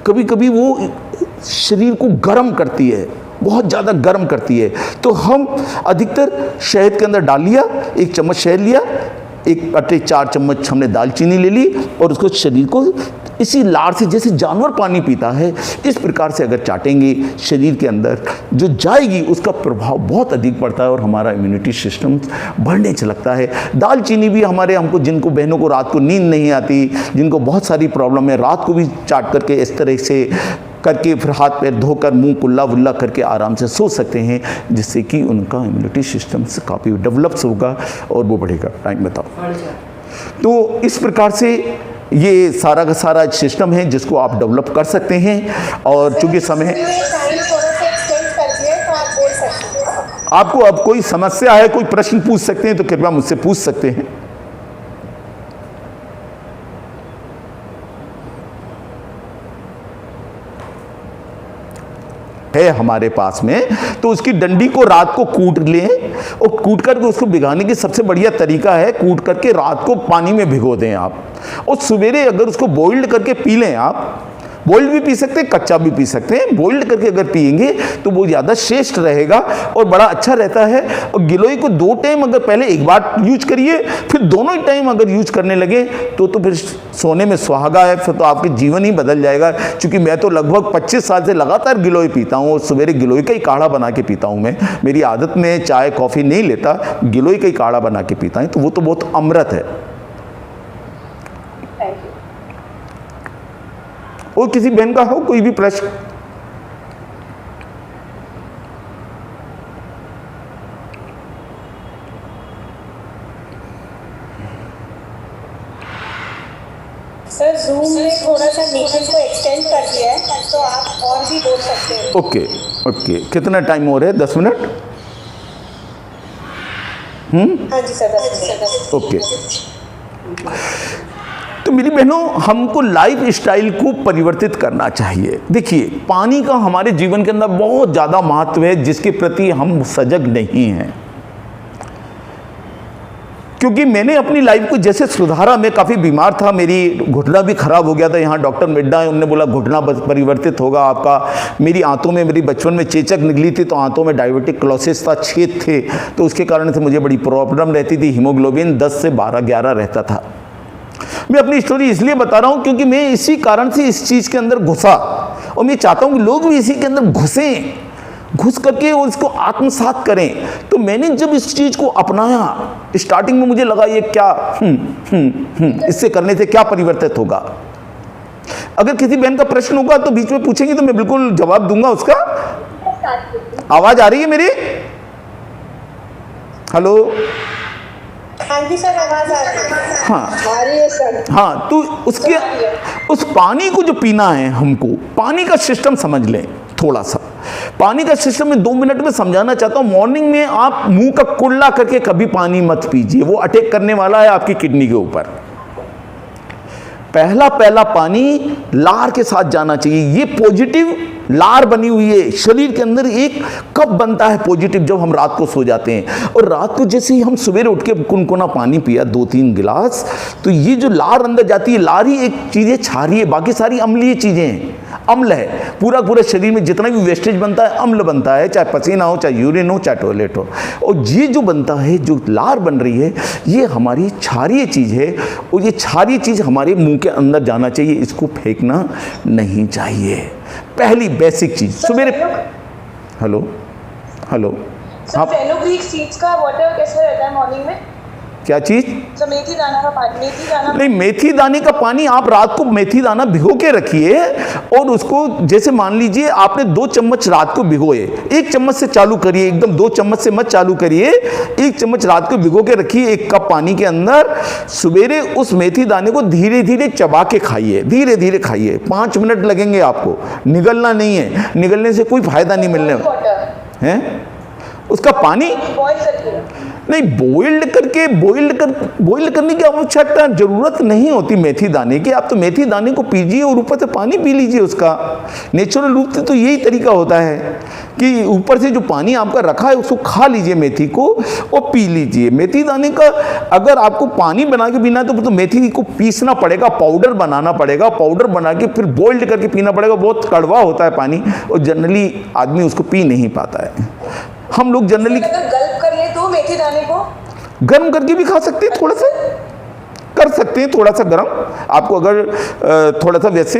कभी कभी वो शरीर को गर्म करती है, बहुत ज़्यादा गर्म करती है। तो हम अधिकतर शहद के अंदर डाल लिया, 1 चम्मच शहद लिया, 4 चम्मच हमने दालचीनी ले ली, और उसको शरीर को इसी लार से, जैसे जानवर पानी पीता है, इस प्रकार से अगर चाटेंगे, शरीर के अंदर जो जाएगी उसका प्रभाव बहुत अधिक पड़ता है और हमारा इम्यूनिटी सिस्टम बढ़ने लगता है। दालचीनी भी हमको, जिनको बहनों को रात को नींद नहीं आती, जिनको बहुत सारी प्रॉब्लम है, रात को भी चाट करके इस तरह से करके फिर हाथ पैर धोकर मुंह कुल्ला वुल्ला करके आराम से सो सकते हैं, जिससे कि उनका इम्यूनिटी सिस्टम से काफ़ी डेवलप्स होगा और वो बढ़ेगा। टाइम बताओ। तो इस प्रकार से ये सारा का सारा सिस्टम है जिसको आप डेवलप कर सकते हैं। और चूंकि समय आपको अब कोई समस्या है, कोई प्रश्न पूछ सकते हैं तो कृपया मुझसे पूछ सकते हैं। है हमारे पास में, तो उसकी डंडी को रात को कूट लें, और कूट करके उसको भिगाने की सबसे बढ़िया तरीका है, कूट करके रात को पानी में भिगो दें आप, और सवेरे अगर उसको बॉइल्ड करके पी लें आप। बॉइल्ड भी पी सकते हैं, कच्चा भी पी सकते हैं। बॉइल्ड करके अगर पिएंगे तो वो ज़्यादा श्रेष्ठ रहेगा और बड़ा अच्छा रहता है। और गिलोय को 2 टाइम, अगर पहले एक बार यूज करिए, फिर दोनों ही टाइम अगर यूज करने लगे तो फिर सोने में सुहागा है, फिर तो आपके जीवन ही बदल जाएगा। क्योंकि मैं तो लगभग 25 साल से लगातार गिलोय पीता हूँ, और सवेरे गिलोय का ही काढ़ा बना के पीता हूँ। मैं, मेरी आदत में चाय कॉफ़ी नहीं लेता, गिलोय का ही काढ़ा बना के पीता हूँ, तो वो तो बहुत अमृत है। और किसी बहन का हो कोई भी प्रश्न? सर जूम ने थोड़ा सा मीटिंग को एक्सटेंड कर दिया है, तो आप और भी बोल सकते हैं। ओके ओके, कितना टाइम हो रहा है? 10 मिनट? हाँ जी सर, 10 मिनट। ओके। तो मेरी बहनों, हमको लाइफ स्टाइल को परिवर्तित करना चाहिए। देखिए, पानी का हमारे जीवन के अंदर बहुत ज़्यादा महत्व है, जिसके प्रति हम सजग नहीं हैं। क्योंकि मैंने अपनी लाइफ को जैसे सुधारा, मैं काफ़ी बीमार था, मेरी घुटना भी खराब हो गया था। यहाँ डॉक्टर मिड्डा है, उन्होंने बोला घुटना परिवर्तित होगा आपका। मेरी आंतों में, मेरी बचपन में चेचक निकली थी, तो आंतों में डायबिटिक क्लोसिस था, छेद थे, तो उसके कारण से मुझे बड़ी प्रॉब्लम रहती थी। हीमोग्लोबिन 10 से 12-11 रहता था। मैं अपनी स्टोरी इसलिए बता रहा हूँ क्योंकि मैं इसी कारण से इस चीज़ के अंदर घुसा, और मैं चाहता हूँ कि लोग भी इसी के अंदर घुसें, घुस करके उसको आत्मसात करें। तो मैंने जब इस चीज़ को अपनाया, स्टार्टिंग में मुझे लगा ये क्या इससे करने से क्या परिवर्तित होगा। अगर किसी बहन का प्रश्न होगा तो बीच में पूछेंगे तो मैं बिल्कुल जवाब दूंगा उसका। आवाज आ रही है मेरी? हेलो? हाँ जी सर, आवाज आ रही है। हाँ आ रही है सर। हाँ, तो उसके उस पानी को जो पीना है, हमको पानी का सिस्टम समझ लें थोड़ा सा। पानी का सिस्टम में 2 मिनट में समझाना चाहता हूँ। मॉर्निंग में आप मुंह का कुल्ला करके कभी पानी मत पीजिए, वो अटैक करने वाला है आपकी किडनी के ऊपर। पहला पानी लार के साथ जाना चाहिए। ये पॉजिटिव लार बनी हुई है शरीर के अंदर। एक कब बनता है पॉजिटिव? जब हम रात को सो जाते हैं, और रात को जैसे ही हम सवेरे उठ के कुनकुना पानी पिया 2-3 गिलास, तो ये जो लार अंदर जाती है, लार ही एक चीज़ें क्षारीय है, बाकी सारी अम्लीय चीज़ें हैं। अम्ल है, पूरा शरीर में जितना भी वेस्टेज बनता है अम्ल बनता है, चाहे पसीना हो, चाहे यूरिन हो, चाहे टॉयलेट हो। और ये जो बनता है, जो लार बन रही है, ये हमारी क्षारीय चीज़ है, और ये क्षारीय चीज़ हमारे मुंह के अंदर जाना चाहिए, इसको फेंकना नहीं चाहिए। पहली बेसिक चीज सवेरे। हेलो? सर फेनुग्रीक सीड्स का वाटर कैसे रहता है मॉर्निंग में? क्या चीज? तो मेथी दाना का पानी। मेथी दाना नहीं, मेथी दाने का पानी आप रात को मेथी दाना भिगो के रखिए, और उसको जैसे मान लीजिए आपने 2 चम्मच रात को भिगोए, 1 चम्मच से चालू करिए, एकदम 2 चम्मच से मत चालू करिए, 1 चम्मच रात को भिगो के रखिए 1 कप पानी के अंदर। सवेरे उस मेथी दाने को धीरे धीरे चबा के खाइए, धीरे धीरे खाइए। 5 मिनट लगेंगे आपको, निगलना नहीं है, निगलने से कोई फायदा नहीं मिलने है। उसका पानी नहीं, बॉइल्ड करने की आवश्यकता जरूरत नहीं होती मेथी दाने की। आप तो मेथी दाने को पीजिए और ऊपर से पानी पी लीजिए उसका। नेचुरल रूप से तो यही तरीका होता है कि ऊपर से जो पानी आपका रखा है उसको खा लीजिए, मेथी को, और पी लीजिए। मेथी दाने का अगर आपको पानी बना के पीना है तो मेथी को पीसना पड़ेगा, पाउडर बनाना पड़ेगा, पाउडर बना के फिर बॉइल्ड करके पीना पड़ेगा। बहुत कड़वा होता है पानी, और जनरली आदमी उसको पी नहीं पाता है। हम लोग जनरली गल्प कर ले तो मेथी दाने को गर्म करके भी खा सकते हैं, थोड़ा सा कर सकते हैं, थोड़ा सा गर्म। आपको अगर थोड़ा सा वैसे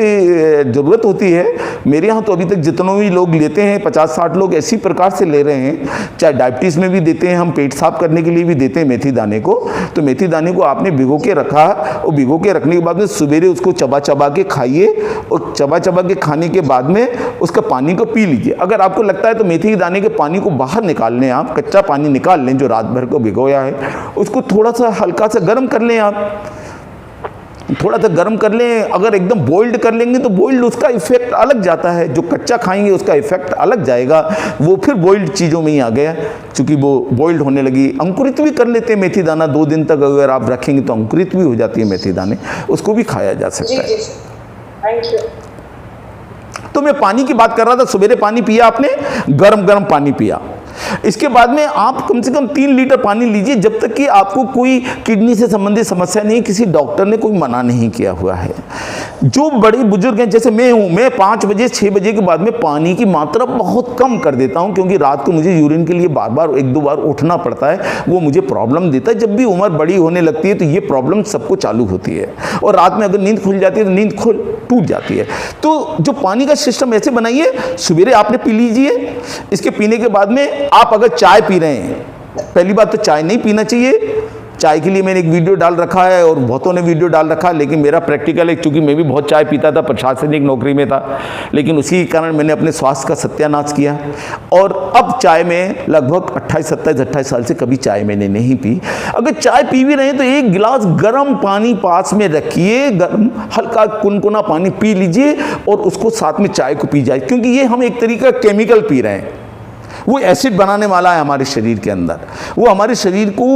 ज़रूरत होती है, मेरे यहाँ तो अभी तक जितने भी लोग लेते हैं 50-60 लोग इसी प्रकार से ले रहे हैं। चाहे डायबिटीज़ में भी देते हैं, हम पेट साफ करने के लिए भी देते हैं मेथी दाने को। तो मेथी दाने को आपने भिगो के रखा, और भिगो के रखने के बाद में सवेरे उसको चबा के खाइए, और चबा के खाने के बाद में उसका पानी को पी लीजिए। अगर आपको लगता है तो मेथी के दाने के पानी को बाहर निकाल लें, आप कच्चा पानी निकाल लें जो रात भर को भिगोया है, उसको थोड़ा सा हल्का सा गर्म कर लें। आप थोड़ा सा गर्म कर लें। अगर एकदम बॉइल्ड कर लेंगे तो बॉइल्ड उसका इफेक्ट अलग जाता है, जो कच्चा खाएंगे उसका इफेक्ट अलग जाएगा, वो फिर बॉइल्ड चीज़ों में ही आ गया, क्योंकि वो बॉइल्ड होने लगी। अंकुरित भी कर लेते हैं मेथी दाना, 2 दिन तक अगर आप रखेंगे तो अंकुरित भी हो जाती है मेथी दाने, उसको भी खाया जा सकता है। Thank you. तो मैं पानी की बात कर रहा था, सवेरे पानी पिया आपने, गरम पानी पिया। इसके बाद में आप कम से कम 3 लीटर पानी लीजिए, जब तक कि आपको कोई किडनी से संबंधित समस्या नहीं, किसी डॉक्टर ने कोई मना नहीं किया हुआ है। जो बड़े बुजुर्ग हैं, जैसे मैं हूँ, मैं 5 बजे 6 बजे के बाद में पानी की मात्रा बहुत कम कर देता हूँ, क्योंकि रात को मुझे यूरिन के लिए बार 1-2 बार उठना पड़ता है, वो मुझे प्रॉब्लम देता है। जब भी उम्र बड़ी होने लगती है तो ये प्रॉब्लम सबको चालू होती है, और रात में अगर नींद खुल जाती है तो नींद टूट जाती है। तो जो पानी का सिस्टम ऐसे बनाइए, सवेरे आपने पी लीजिए। इसके पीने के बाद में आप अगर चाय पी रहे हैं, पहली बात तो चाय नहीं पीना चाहिए। चाय के लिए मैंने एक वीडियो डाल रखा है, और बहुतों ने वीडियो डाल रखा है, लेकिन मेरा प्रैक्टिकल है, क्योंकि मैं भी बहुत चाय पीता था, प्रशासनिक नौकरी में था, लेकिन उसी कारण मैंने अपने स्वास्थ्य का सत्यानाश किया। और अब चाय में लगभग 28 साल से कभी चाय मैंने नहीं पी। अगर चाय पी भी रहे हैं तो 1 गिलास गर्म पानी पास में रखिए, गर्म हल्का कुनकुना पानी पी लीजिए, और उसको साथ में चाय को पी जाए, क्योंकि ये हम एक तरीका केमिकल पी रहे हैं। वो एसिड बनाने वाला है हमारे शरीर के अंदर, वो हमारे शरीर को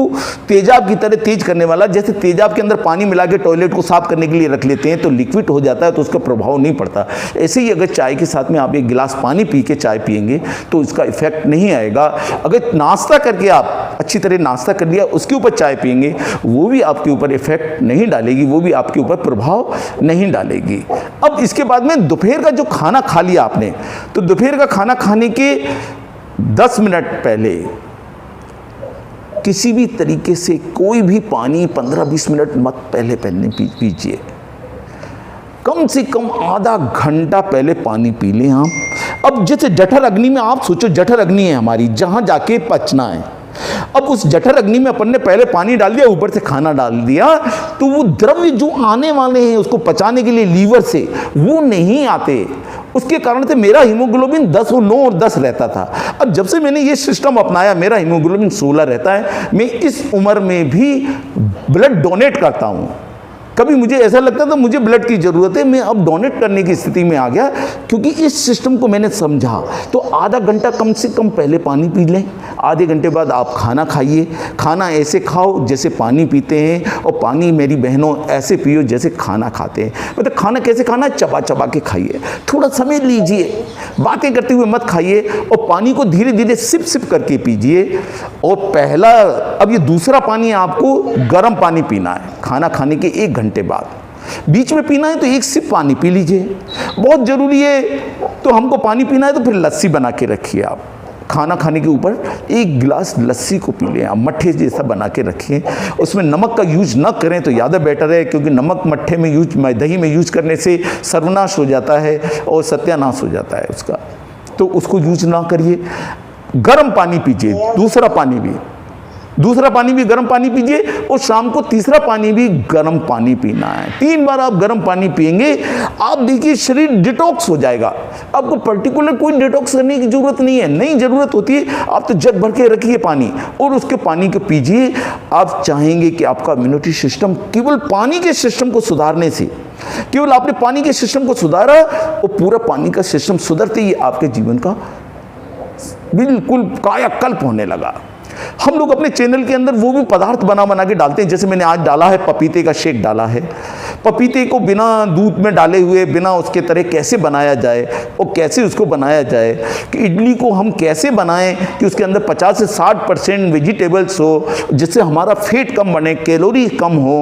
तेजाब की तरह तेज करने वाला। जैसे तेजाब के अंदर पानी मिला के टॉयलेट को साफ करने के लिए रख लेते हैं तो लिक्विड हो जाता है तो उसका प्रभाव नहीं पड़ता, ऐसे ही अगर चाय के साथ में आप एक गिलास पानी पी के चाय पिएंगे तो इसका इफेक्ट नहीं आएगा। अगर नाश्ता करके आप अच्छी तरह नाश्ता कर लिया उसके ऊपर चाय पिएंगे वो भी आपके ऊपर इफेक्ट नहीं डालेगी, वो भी आपके ऊपर प्रभाव नहीं डालेगी। अब इसके बाद में दोपहर का जो खाना खा लिया आपने, तो दोपहर का खाना खाने के 10 मिनट पहले किसी भी तरीके से कोई भी पानी 15-20 मिनट मत पहले पीजिए, कम से कम आधा घंटा पहले पानी पी लें आप। अब जैसे जठर अग्नि में आप सोचो, जठर अग्नि है हमारी, जहां जाके पचना है। अब उस जठर अग्नि में अपन ने पहले पानी डाल दिया, ऊपर से खाना डाल दिया, तो वो द्रव्य जो आने वाले हैं उसको पचाने के लिए लीवर से, वो नहीं आते। उसके कारण से मेरा हीमोग्लोबिन 10 और 9 और 10 रहता था। अब जब से मैंने ये सिस्टम अपनाया मेरा हीमोग्लोबिन 16 रहता है। मैं इस उम्र में भी ब्लड डोनेट करता हूँ। कभी मुझे ऐसा लगता था मुझे ब्लड की ज़रूरत है, मैं अब डोनेट करने की स्थिति में आ गया क्योंकि इस सिस्टम को मैंने समझा। तो आधा घंटा कम से कम पहले पानी पी लें, आधे घंटे बाद आप खाना खाइए। खाना ऐसे खाओ जैसे पानी पीते हैं, और पानी मेरी बहनों ऐसे पियो जैसे खाना खाते हैं। मतलब खाना कैसे खाना, चबा चबा के खाइए, थोड़ा समय लीजिए, बातें करते हुए मत खाइए, और पानी को धीरे धीरे सिप सिप करके पीजिए। और पहला, अब ये दूसरा पानी आपको गर्म पानी पीना है खाना खाने के 1 घंटे बाद। बीच में पीना है तो 1 सिप पानी पी लीजिए, बहुत ज़रूरी है। तो हमको पानी पीना है तो फिर लस्सी बना के रखिए आप, खाना खाने के ऊपर 1 गिलास लस्सी को पी लें आप, मट्ठे जैसा बना के रखिए। उसमें नमक का यूज ना करें तो ज़्यादा बेटर है, क्योंकि नमक मट्ठे में यूज, दही में यूज करने से सर्वनाश हो जाता है और सत्यानाश हो जाता है उसका, तो उसको यूज ना करिए। गर्म पानी पीजिए, दूसरा पानी भी गर्म पानी पीजिए, और शाम को तीसरा पानी भी गर्म पानी पीना है। 3 बार आप गर्म पानी पिएंगे, आप देखिए शरीर डिटॉक्स हो जाएगा। आपको पर्टिकुलर कोई डिटॉक्स करने की जरूरत नहीं है, नहीं जरूरत होती है। आप तो जग भर के रखिए पानी और उसके पानी को पीजिए। आप चाहेंगे कि आपका इम्यूनिटी सिस्टम, केवल पानी के सिस्टम को सुधारने से, केवल आपने पानी के सिस्टम को सुधारा और पूरा पानी का सिस्टम सुधरते ही आपके जीवन का बिल्कुल कायाकल्प होने लगा। हम लोग अपने चैनल के अंदर वो भी पदार्थ बना के डालते हैं, जैसे मैंने आज डाला है पपीते का शेक डाला है। पपीते को बिना दूध में डाले हुए, बिना उसके तरह कैसे बनाया जाए और कैसे उसको बनाया जाए, कि इडली को हम कैसे बनाएं कि उसके अंदर 50 से 60% वेजिटेबल्स हो, जिससे हमारा फैट कम बने, कैलोरी कम हो।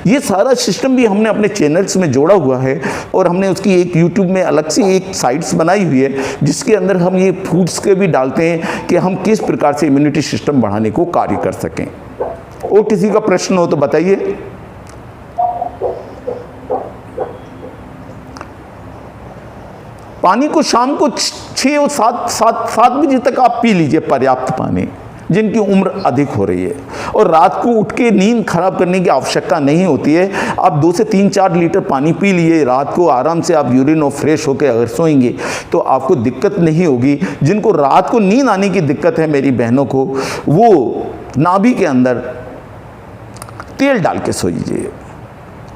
ये सारा सिस्टम भी हमने अपने चैनल्स में जोड़ा हुआ है, और हमने उसकी एक यूट्यूब में अलग से एक साइट्स बनाई हुई है जिसके अंदर हम ये फूड्स के भी डालते हैं कि हम किस प्रकार से इम्यूनिटी सिस्टम बढ़ाने को कार्य कर सकें। और किसी का प्रश्न हो तो बताइए। पानी को शाम को 6 और 7 बजे तक आप पी लीजिए, पर्याप्त पानी, जिनकी उम्र अधिक हो रही है। और रात को उठ के नींद खराब करने की आवश्यकता नहीं होती है। आप 2 से 3-4 लीटर पानी पी लिए, रात को आराम से आप यूरिन और फ्रेश होकर अगर सोएंगे तो आपको दिक्कत नहीं होगी। जिनको रात को नींद आने की दिक्कत है मेरी बहनों को, वो नाभि के अंदर तेल डाल के सोइए।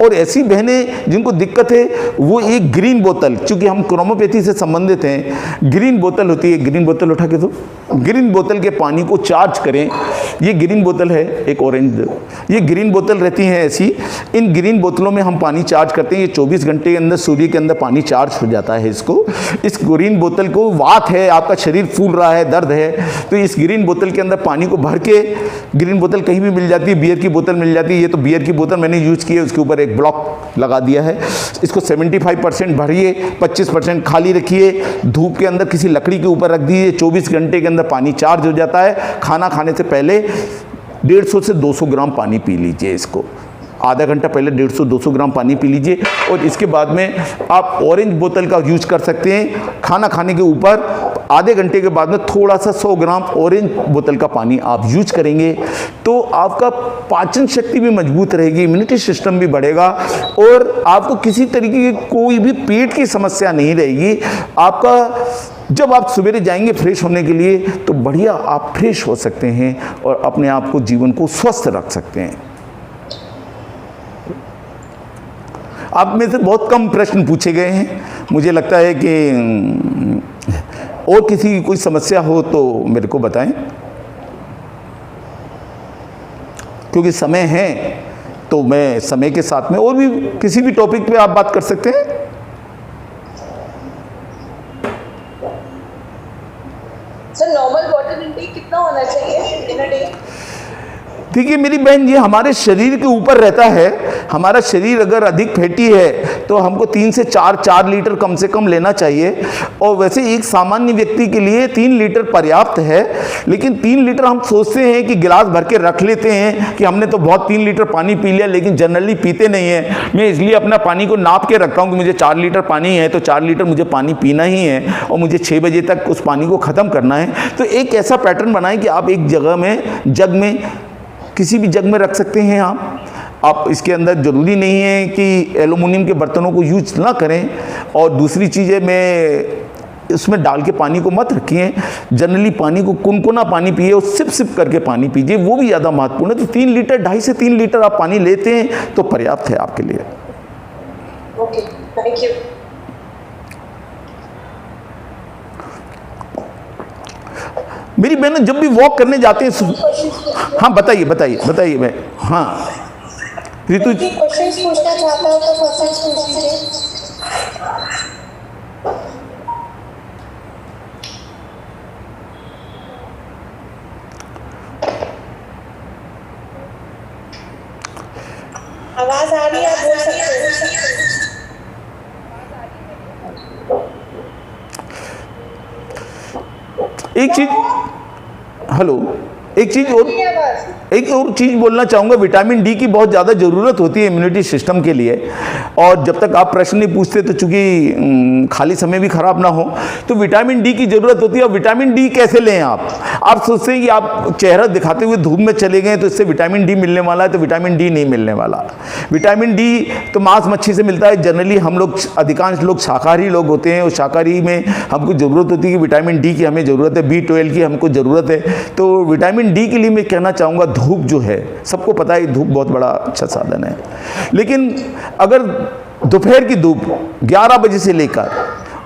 और ऐसी बहनें जिनको दिक्कत है वो एक ग्रीन बोतल, चूंकि हम क्रोमोपैथी से संबंधित हैं, ग्रीन बोतल होती है, ग्रीन बोतल उठा के दो, ग्रीन बोतल के पानी को चार्ज करें। ये ग्रीन बोतल है, एक ऑरेंज, ये ग्रीन बोतल रहती हैं ऐसी। इन ग्रीन बोतलों में हम पानी चार्ज करते हैं। ये 24 घंटे के अंदर सूर्य के अंदर पानी चार्ज हो जाता है। इस ग्रीन बोतल को, वात है, आपका शरीर फूल रहा है, दर्द है, तो इस ग्रीन बोतल के अंदर पानी को भर के, ग्रीन बोतल कहीं भी मिल जाती है, बियर की बोतल मिल जाती है, ये तो बियर की बोतल मैंने यूज की है, उसके ऊपर ब्लॉक लगा दिया है। इसको 75% भरिए, 25% खाली रखिए, धूप के अंदर किसी लकड़ी के ऊपर रख दीजिए। 24 घंटे के अंदर पानी चार्ज हो जाता है। खाना खाने से पहले 150 से 200 ग्राम पानी पी लीजिए। इसको आधा घंटा पहले 150-200 ग्राम पानी पी लीजिए। और इसके बाद में आप ऑरेंज बोतल का यूज कर सकते हैं। खाना खाने के ऊपर आधे घंटे के बाद में थोड़ा सा 100 ग्राम ऑरेंज बोतल का पानी आप यूज करेंगे तो आपका पाचन शक्ति भी मजबूत रहेगी, इम्यूनिटी सिस्टम भी बढ़ेगा, और आपको किसी तरीके की कोई भी पेट की समस्या नहीं रहेगी। आपका जब आप सवेरे जाएंगे फ्रेश होने के लिए तो बढ़िया आप फ्रेश हो सकते हैं और अपने आप को, जीवन को स्वस्थ रख सकते हैं। आप में से बहुत कम प्रश्न पूछे गए हैं। मुझे लगता है कि और किसी की कोई समस्या हो तो मेरे को बताएं, क्योंकि समय है तो मैं समय के साथ में और भी किसी भी टॉपिक पे आप बात कर सकते हैं। सर नॉर्मल वाटर इनटेक कितना होना चाहिए इन अ डे? देखिए मेरी बहन, ये हमारे शरीर के ऊपर रहता है। हमारा शरीर अगर अधिक फैटी है तो हमको 3 से 4 लीटर कम से कम लेना चाहिए। और वैसे एक सामान्य व्यक्ति के लिए 3 लीटर पर्याप्त है, लेकिन 3 लीटर हम सोचते हैं कि गिलास भर के रख लेते हैं कि हमने तो बहुत 3 लीटर पानी पी लिया, लेकिन जनरली पीते नहीं है। मैं इसलिए अपना पानी को नाप के रखता हूँ कि मुझे 4 लीटर पानी है तो 4 लीटर मुझे पानी पीना ही है और मुझे 6 बजे तक उस पानी को ख़त्म करना है। तो एक ऐसा पैटर्न बनाएं कि आप एक जगह में जग में, किसी भी जग में रख सकते हैं आप इसके अंदर ज़रूरी नहीं है कि एल्युमिनियम के बर्तनों को यूज ना करें। और दूसरी चीज़ है, मैं उसमें डाल के पानी को मत रखिए। जनरली पानी को कुनकुना पानी पिए और सिप सिप करके पानी पीजिए, वो भी ज़्यादा महत्वपूर्ण है। तो 3 लीटर 2.5 से 3 लीटर आप पानी लेते हैं तो पर्याप्त है आपके लिए। Okay, thank you. मेरी बहन जब भी वॉक करने जाते हैं, हाँ बताइए मैं, हाँ ऋतु क्वेश्चंस पूछना चाहता हूँ तो क्वेश्चंस पूछ लीजिए। आवाज आ रही है, आप बोल सकते हैं। एक चीज, हेलो, एक और चीज़ बोलना चाहूँगा। विटामिन डी की बहुत ज़्यादा ज़रूरत होती है इम्यूनिटी सिस्टम के लिए। और जब तक आप प्रश्न नहीं पूछते तो चूँकि खाली समय भी ख़राब ना हो, तो विटामिन डी की ज़रूरत होती है। और विटामिन डी कैसे लें आप सोचते हैं कि आप चेहरा दिखाते हुए धूप में चले गए तो इससे विटामिन डी मिलने वाला है, तो विटामिन डी नहीं मिलने वाला। विटामिन डी तो मांस मच्छी से मिलता है। जनरली हम लोग, अधिकांश लोग शाकाहारी लोग होते हैं और शाकाहारी में हमको ज़रूरत होती है कि विटामिन डी की हमें ज़रूरत है, B12 की हमको ज़रूरत है। तो विटामिन डी के लिए मैं कहना चाहूँगा, धूप जो है, सबको पता है धूप बहुत बड़ा अच्छा साधन है, लेकिन अगर दोपहर की धूप 11 बजे से लेकर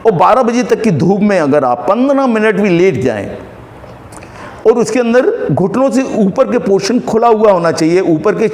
और 12 बजे तक की धूप में अगर आप 15 मिनट भी लेट जाएं और उसके अंदर घुटनों से ऊपर के पोर्शन खुला हुआ होना चाहिए, ऊपर के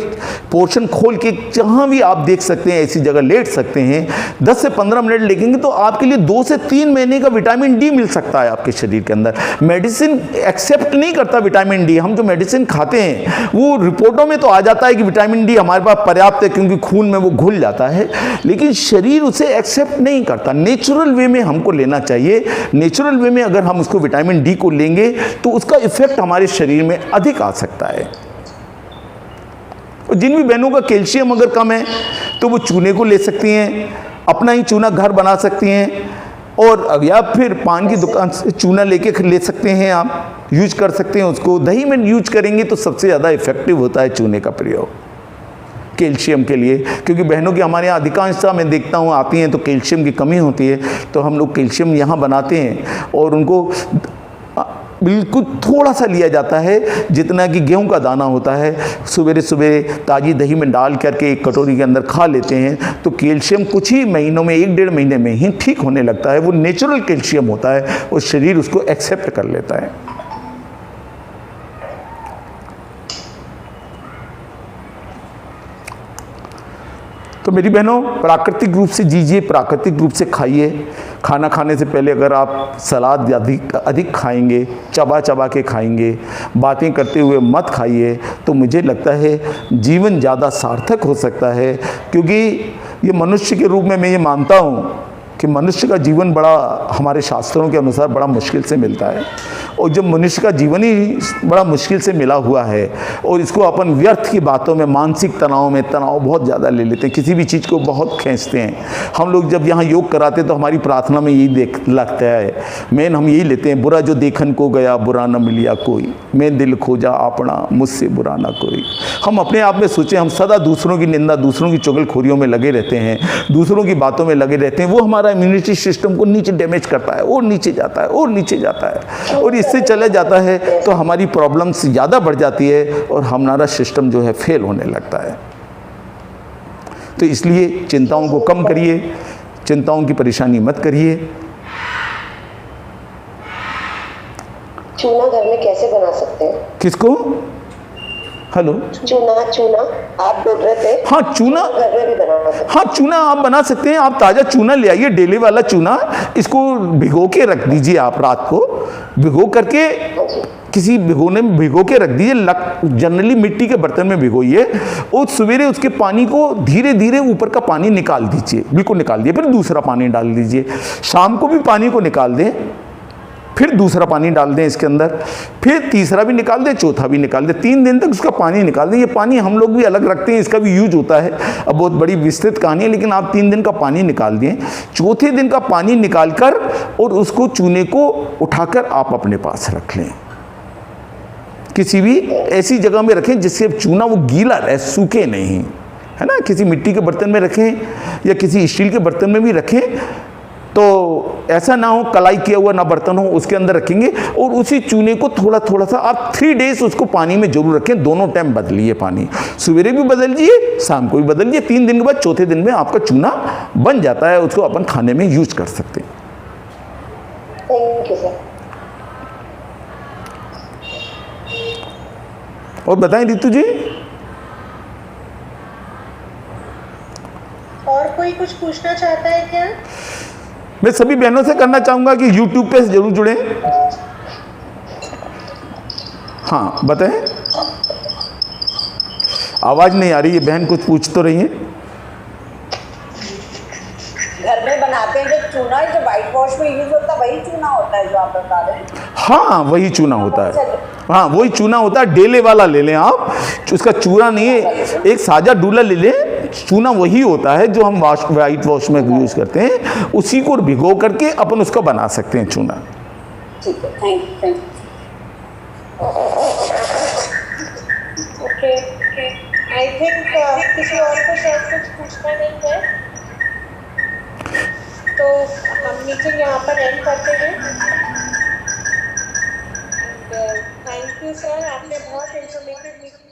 पोर्शन खोल के जहाँ भी आप देख सकते हैं ऐसी जगह लेट सकते हैं, 10 से 15 मिनट लेंगे तो आपके लिए 2 से 3 महीने का विटामिन डी मिल सकता है आपके शरीर के अंदर। मेडिसिन एक्सेप्ट नहीं करता विटामिन डी। हम जो मेडिसिन खाते हैं वो रिपोर्टों में तो आ जाता है कि विटामिन डी हमारे पास पर्याप्त है क्योंकि खून में वो घुल जाता है, लेकिन शरीर उसे एक्सेप्ट नहीं करता। नेचुरल वे में हमको लेना चाहिए। नेचुरल वे में अगर हम उसको विटामिन डी को लेंगे तो उसका इफेक्ट हमारे शरीर में अधिक आ सकता है। और जिन भी बहनों का कैल्शियम अगर कम है तो वो चूने को ले सकती हैं, अपना ही चूना घर बना सकती हैं, और या फिर पान की दुकान से चूना लेके ले सकते हैं, आप यूज कर सकते हैं उसको। दही में यूज करेंगे तो सबसे ज़्यादा इफेक्टिव होता है चूने का प्रयोग कैल्शियम के लिए, क्योंकि बहनों की हमारे यहाँ अधिकांशता मैं देखता हूँ आती हैं तो कैल्शियम की कमी होती है, तो हम लोग कैल्शियम यहाँ बनाते हैं और उनको बिल्कुल थोड़ा सा लिया जाता है, जितना कि गेहूं का दाना होता है। सवेरे सवेरे ताज़ी दही में डाल करके एक कटोरी के अंदर खा लेते हैं तो कैल्शियम कुछ ही महीनों में, 1-1.5 महीने में ही ठीक होने लगता है। वो नेचुरल कैल्शियम होता है और शरीर उसको एक्सेप्ट कर लेता है। तो मेरी बहनों, प्राकृतिक रूप से जीजिए, प्राकृतिक रूप से खाइए। खाना खाने से पहले अगर आप सलाद अधिक खाएंगे, चबा चबा के खाएंगे, बातें करते हुए मत खाइए, तो मुझे लगता है जीवन ज़्यादा सार्थक हो सकता है। क्योंकि ये मनुष्य के रूप में मैं ये मानता हूँ कि मनुष्य का जीवन बड़ा, हमारे शास्त्रों के अनुसार बड़ा मुश्किल से मिलता है। और जब मनुष्य का जीवन ही बड़ा मुश्किल से मिला हुआ है और इसको अपन व्यर्थ की बातों में, मानसिक तनाव में, तनाव बहुत ज़्यादा ले लेते हैं, किसी भी चीज़ को बहुत खींचते हैं। हम लोग जब यहाँ योग कराते तो हमारी प्रार्थना में यही लगता है, मेन हम यही लेते हैं, बुरा जो देखन को गया बुरा न मिलिया कोई, मैं दिल खोजा अपना मुझसे बुरा ना कोई। हम अपने आप में सोचें, हम सदा दूसरों की निंदा, दूसरों की चुगलखोरियों में लगे रहते हैं, दूसरों की बातों में लगे रहते हैं। वो हमारा इम्यूनिटी सिस्टम को नीचे डैमेज करता है और नीचे जाता है और नीचे जाता है, और इससे चले जाता है तो हमारी प्रॉब्लम्स ज़्यादा बढ़ जाती है और हमारा सिस्टम जो है फेल होने लगता है। तो इसलिए चिंताओं को कम करिए, चिंताओं की परेशानी मत करिए। चूना घर में कैसे बना सकते हैं? किसको? हेलो, चूना आप बोल रहे थे। हाँ चूना घर में भी बना सकते हैं। हाँ चूना आप बना सकते हैं। आप ताज़ा चूना ले आइए, डेली वाला चूना, इसको भिगो के रख दीजिए। आप रात को भिगो करके किसी भिगोने में भिगो के रख दीजिए, जनरली मिट्टी के बर्तन में भिगोइए, और सवेरे उसके पानी को धीरे धीरे ऊपर का पानी निकाल दीजिए, बिल्कुल निकाल दिए, फिर दूसरा पानी डाल दीजिए। शाम को भी पानी को निकाल दें, फिर दूसरा पानी डाल दें इसके अंदर, फिर तीसरा भी निकाल दें, चौथा भी निकाल दें। 3 दिन तक उसका पानी निकाल दें। ये पानी हम लोग भी अलग रखते हैं, इसका भी यूज होता है। अब बहुत बड़ी विस्तृत कहानी है, लेकिन आप 3 दिन का पानी निकाल दें। चौथे दिन का पानी निकाल कर और उसको चूने को उठाकर आप अपने पास रख लें। किसी भी ऐसी जगह में रखें जिससे चूना वो गीला रहे, सूखे नहीं, है ना। किसी मिट्टी के बर्तन में रखें या किसी स्टील के बर्तन में भी रखें, तो ऐसा ना हो कलाई किया हुआ ना बर्तन हो, उसके अंदर रखेंगे। और उसी चूने को थोड़ा थोड़ा सा आप 3 डेज उसको पानी में जरूर रखें। दोनों टाइम बदलिए पानी, सवेरे भी बदलिए, शाम को भी बदलिए। 3 दिन के बाद चौथे दिन में आपका चूना बन जाता है, उसको अपन खाने में यूज कर सकते हैं। Thank you sir. और बताएं रितु जी। और कोई कुछ पूछना चाहता है क्या? मैं सभी बहनों से करना चाहूंगा कि YouTube पे जरूर जुड़ें। हाँ बताएं। आवाज नहीं आ रही है, बहन कुछ पूछ तो रही है। घर में बनाते हैं जो चूना, जो वाइट वॉश में यूज होता है वही चूना होता है जो आप बता रहे हैं? हाँ वही चूना होता है। हाँ वही चूना होता है, डेले वाला ले लें आप, उसका चूरा नहीं है, एक साजा डूला ले लें। चूना वही होता है जो हम वाइट वॉश में यूज करते हैं, उसी को भिगो करके अपन उसका बना सकते हैं चूना। ठीक है, thank you. Okay, I think किसी और को शायद कुछ पूछना नहीं है, तो हम मीटिंग यहाँ पर एंड करते हैं। थैंक यू सर, आपने बहुत इंफॉर्मेटिव मीटिंग